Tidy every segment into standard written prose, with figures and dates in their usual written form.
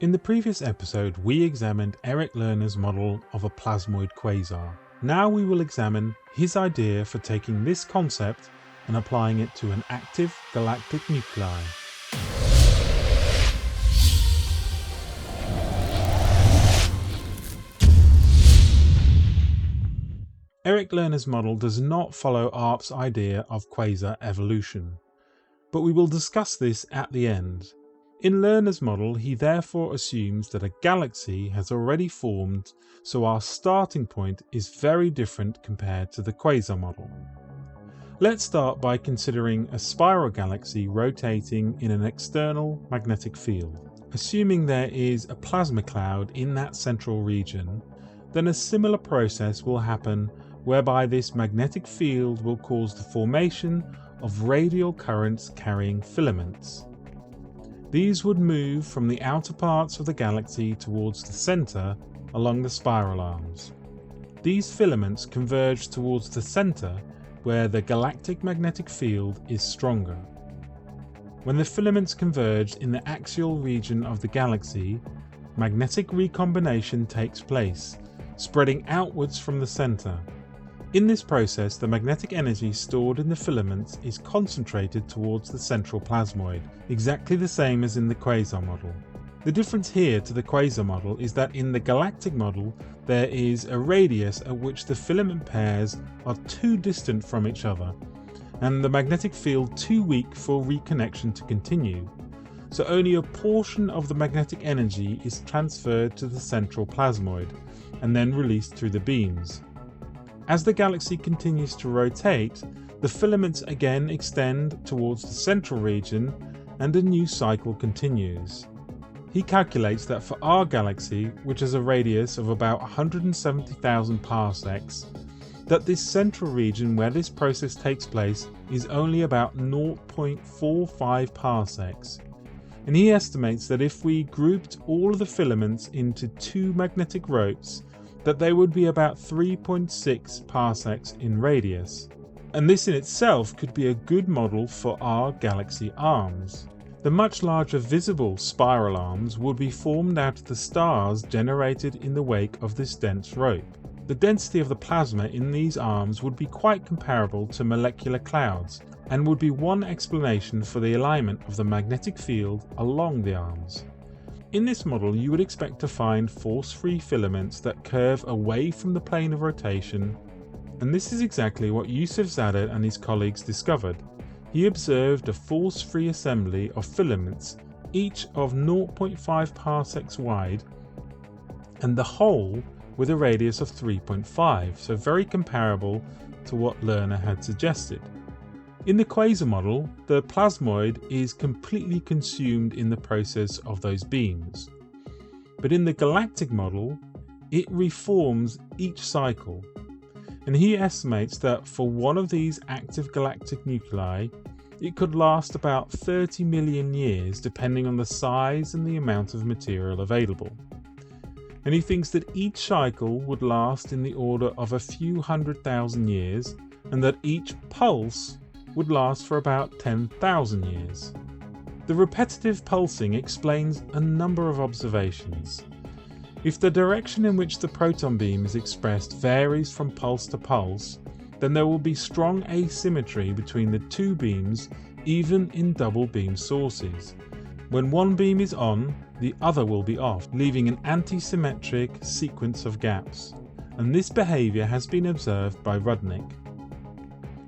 In the previous episode, we examined Eric Lerner's model of a plasmoid quasar. Now we will examine his idea for taking this concept and applying it to an active galactic nuclei. Eric Lerner's model does not follow ARP's idea of quasar evolution, but we will discuss this at the end. In Lerner's model, he therefore assumes that a galaxy has already formed, so our starting point is very different compared to the quasar model. Let's start by considering a spiral galaxy rotating in an external magnetic field. Assuming there is a plasma cloud in that central region, then a similar process will happen whereby this magnetic field will cause the formation of radial currents carrying filaments. These would move from the outer parts of the galaxy towards the center along the spiral arms. These filaments converge towards the center where the galactic magnetic field is stronger. When the filaments converge in the axial region of the galaxy, magnetic recombination takes place, spreading outwards from the center. In this process, the magnetic energy stored in the filaments is concentrated towards the central plasmoid, exactly the same as in the quasar model. The difference here to the quasar model is that in the galactic model there is a radius at which the filament pairs are too distant from each other, and the magnetic field too weak for reconnection to continue, so only a portion of the magnetic energy is transferred to the central plasmoid, and then released through the beams. As the galaxy continues to rotate, the filaments again extend towards the central region and a new cycle continues. He calculates that for our galaxy, which has a radius of about 170,000 parsecs, that this central region where this process takes place is only about 0.45 parsecs. And he estimates that if we grouped all of the filaments into two magnetic ropes, that they would be about 3.6 parsecs in radius. And this in itself could be a good model for our galaxy arms. The much larger visible spiral arms would be formed out of the stars generated in the wake of this dense rope. The density of the plasma in these arms would be quite comparable to molecular clouds, and would be one explanation for the alignment of the magnetic field along the arms. In this model, you would expect to find force-free filaments that curve away from the plane of rotation, and this is exactly what Yusuf Zadeh and his colleagues discovered. He observed a force-free assembly of filaments, each of 0.5 parsecs wide, and the whole with a radius of 3.5, so very comparable to what Lerner had suggested. In the quasar model, the plasmoid is completely consumed in the process of those beams. But in the galactic model, it reforms each cycle. And he estimates that for one of these active galactic nuclei, it could last about 30 million years depending on the size and the amount of material available. And he thinks that each cycle would last in the order of a few 100,000 years, and that each pulse would last for about 10,000 years. The repetitive pulsing explains a number of observations. If the direction in which the proton beam is expressed varies from pulse to pulse, then there will be strong asymmetry between the two beams even in double beam sources. When one beam is on, the other will be off, leaving an anti-symmetric sequence of gaps, and this behaviour has been observed by Rudnick.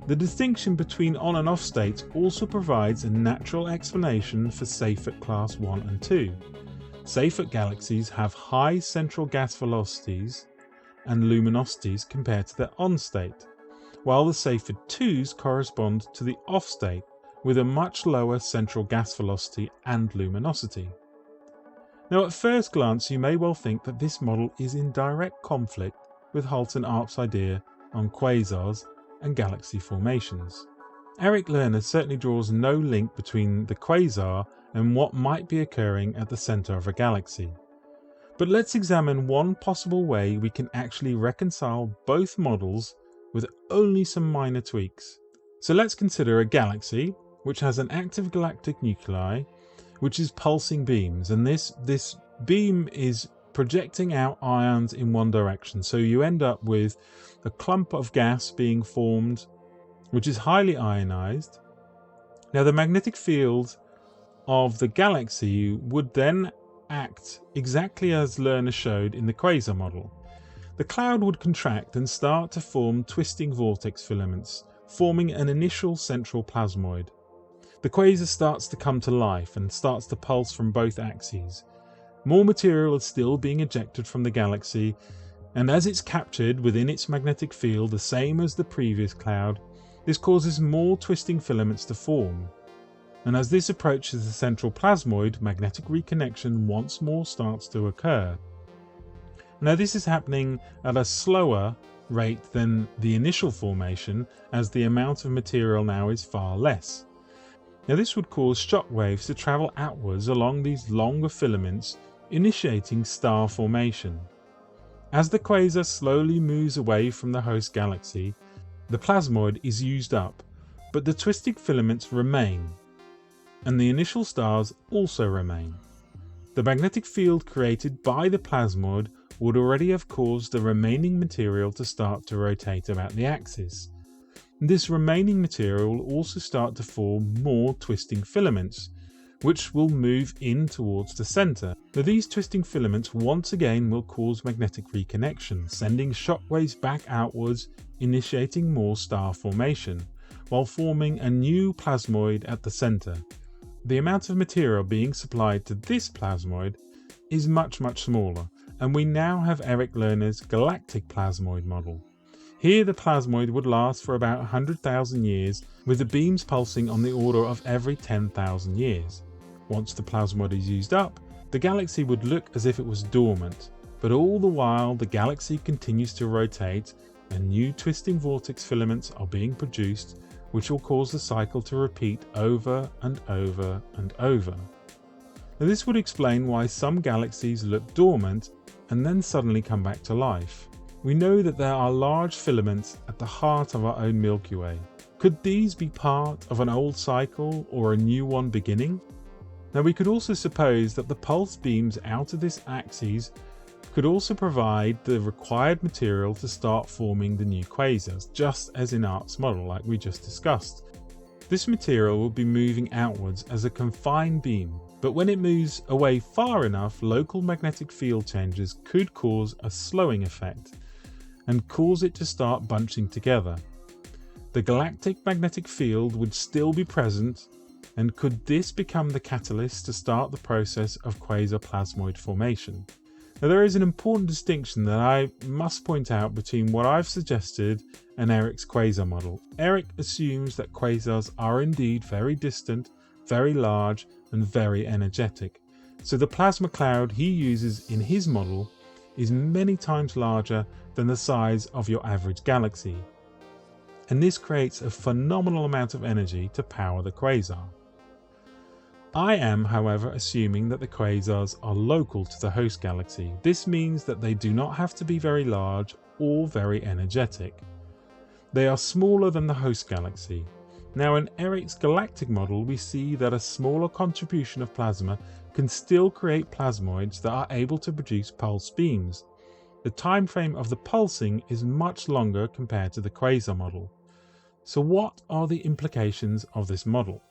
The distinction between on and off states also provides a natural explanation for Seyfert class 1 and 2. Seyfert galaxies have high central gas velocities and luminosities compared to their on state, while the Seyfert 2s correspond to the off state with a much lower central gas velocity and luminosity. Now at first glance you may well think that this model is in direct conflict with Halton ARP's idea on quasars and galaxy formations. Eric Lerner certainly draws no link between the quasar and what might be occurring at the centre of a galaxy. But let's examine one possible way we can actually reconcile both models with only some minor tweaks. So let's consider a galaxy which has an active galactic nuclei which is pulsing beams, and this beam is projecting out ions in one direction, so you end up with a clump of gas being formed which is highly ionized. Now the magnetic field of the galaxy would then act exactly as Lerner showed in the quasar model. The cloud would contract and start to form twisting vortex filaments, forming an initial central plasmoid. The quasar starts to come to life and starts to pulse from both axes. More material is still being ejected from the galaxy, and as it's captured within its magnetic field the same as the previous cloud, this causes more twisting filaments to form. And as this approaches the central plasmoid, magnetic reconnection once more starts to occur. Now this is happening at a slower rate than the initial formation, as the amount of material now is far less. Now this would cause shock waves to travel outwards along these longer filaments, initiating star formation. As the quasar slowly moves away from the host galaxy, the plasmoid is used up, but the twisting filaments remain, and the initial stars also remain. The magnetic field created by the plasmoid would already have caused the remaining material to start to rotate about the axis. This remaining material will also start to form more twisting filaments, which will move in towards the center. Now these twisting filaments once again will cause magnetic reconnection, sending shockwaves back outwards, initiating more star formation, while forming a new plasmoid at the center. The amount of material being supplied to this plasmoid is much smaller, and we now have Eric Lerner's galactic plasmoid model. Here the plasmoid would last for about 100,000 years, with the beams pulsing on the order of every 10,000 years. Once the plasmoid is used up, the galaxy would look as if it was dormant, but all the while the galaxy continues to rotate and new twisting vortex filaments are being produced, which will cause the cycle to repeat over and over and over. Now this would explain why some galaxies look dormant and then suddenly come back to life. We know that there are large filaments at the heart of our own Milky Way. Could these be part of an old cycle or a new one beginning? Now we could also suppose that the pulse beams out of this axis could also provide the required material to start forming the new quasars, just as in Arc's model like we just discussed. This material will be moving outwards as a confined beam, but when it moves away far enough, local magnetic field changes could cause a slowing effect and cause it to start bunching together. The galactic magnetic field would still be present, and could this become the catalyst to start the process of quasar plasmoid formation? Now there is an important distinction that I must point out between what I've suggested and Eric's quasar model. Eric assumes that quasars are indeed very distant, very large, and very energetic. So the plasma cloud he uses in his model is many times larger than the size of your average galaxy. And this creates a phenomenal amount of energy to power the quasar. I am, however, assuming that the quasars are local to the host galaxy. This means that they do not have to be very large or very energetic. They are smaller than the host galaxy. Now in Eric's galactic model we see that a smaller contribution of plasma can still create plasmoids that are able to produce pulse beams. The time frame of the pulsing is much longer compared to the quasar model. So what are the implications of this model?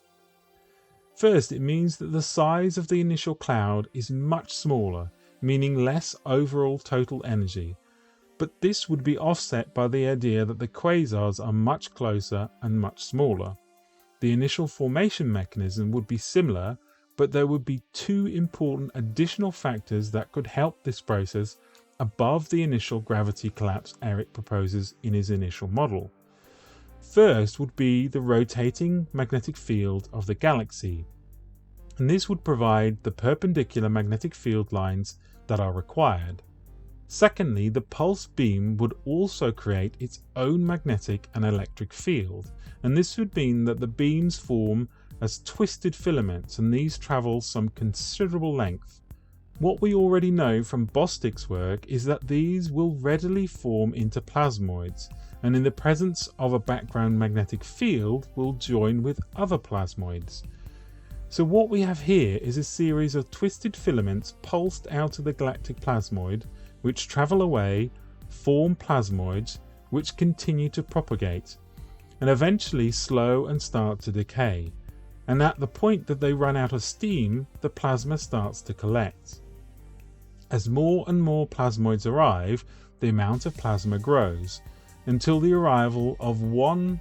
First, it means that the size of the initial cloud is much smaller, meaning less overall total energy. But this would be offset by the idea that the quasars are much closer and much smaller. The initial formation mechanism would be similar, but there would be two important additional factors that could help this process above the initial gravity collapse Eric proposes in his initial model. First would be the rotating magnetic field of the galaxy, and this would provide the perpendicular magnetic field lines that are required. Secondly, the pulse beam would also create its own magnetic and electric field, and this would mean that the beams form as twisted filaments, and these travel some considerable length. What we already know from Bostick's work is that these will readily form into plasmoids, and in the presence of a background magnetic field will join with other plasmoids. So what we have here is a series of twisted filaments pulsed out of the galactic plasmoid, which travel away, form plasmoids, which continue to propagate, and eventually slow and start to decay. And at the point that they run out of steam, the plasma starts to collect. As more and more plasmoids arrive, the amount of plasma grows, until the arrival of one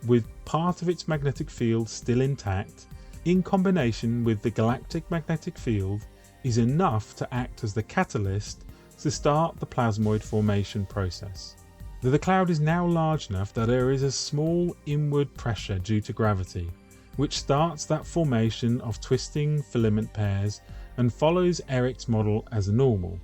with part of its magnetic field still intact, in combination with the galactic magnetic field, is enough to act as the catalyst to start the plasmoid formation process. The cloud is now large enough that there is a small inward pressure due to gravity, which starts that formation of twisting filament pairs and follows Eric's model as normal.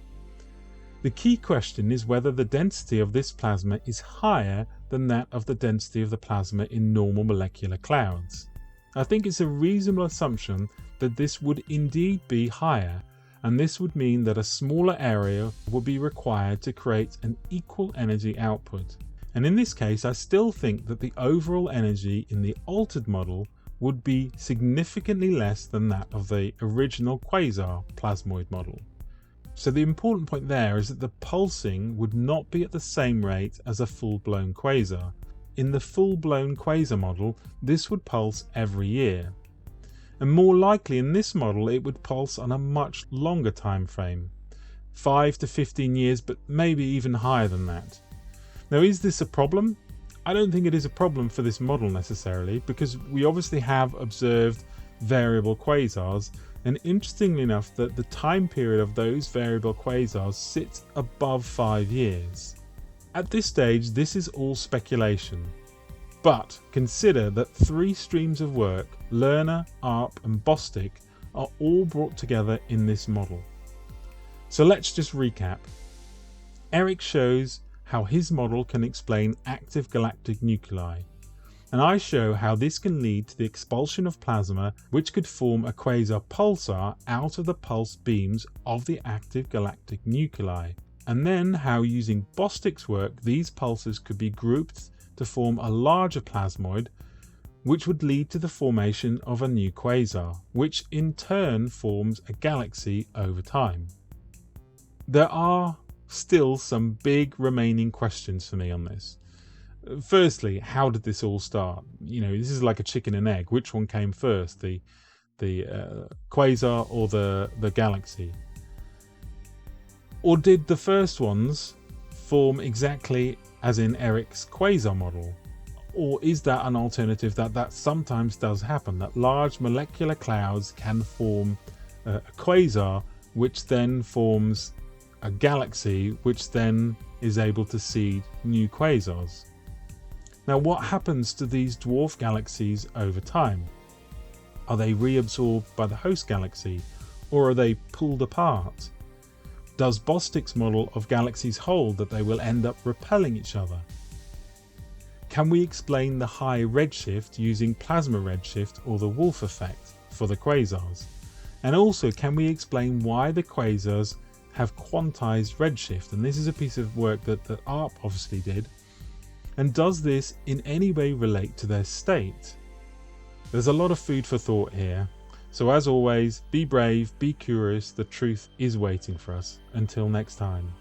The key question is whether the density of this plasma is higher than that of the density of the plasma in normal molecular clouds. I think it's a reasonable assumption that this would indeed be higher, and this would mean that a smaller area would be required to create an equal energy output. And in this case, I still think that the overall energy in the altered model would be significantly less than that of the original quasar plasmoid model. So the important point there is that the pulsing would not be at the same rate as a full-blown quasar. In the full-blown quasar model, this would pulse every year. And more likely in this model it would pulse on a much longer time frame, 5 to 15 years, but maybe even higher than that. Now, is this a problem? I don't think it is a problem for this model necessarily, because we obviously have observed variable quasars, and interestingly enough that the time period of those variable quasars sits above 5 years. At this stage this is all speculation, but consider that 3 streams of work, Lerner, ARP and Bostick, are all brought together in this model. So let's just recap. Eric shows how his model can explain active galactic nuclei, and I show how this can lead to the expulsion of plasma which could form a quasar pulsar out of the pulse beams of the active galactic nuclei, and then how using Bostick's work these pulses could be grouped to form a larger plasmoid which would lead to the formation of a new quasar, which in turn forms a galaxy over time. There are still some big remaining questions for me on this. Firstly, how did this all start? This is like a chicken and egg. Which one came first, the quasar or the galaxy? Or did the first ones form exactly as in Eric's quasar model? Or is that an alternative that sometimes does happen, that large molecular clouds can form a quasar which then forms a galaxy which then is able to seed new quasars? Now, what happens to these dwarf galaxies over time? Are they reabsorbed by the host galaxy, or are they pulled apart? Does Bostick's model of galaxies hold that they will end up repelling each other? Can we explain the high redshift using plasma redshift or the Wolf effect for the quasars? And also, can we explain why the quasars have quantized redshift? And this is a piece of work that ARP obviously did. And does this in any way relate to their state? There's a lot of food for thought here. So as always, be brave, be curious, the truth is waiting for us. Until next time.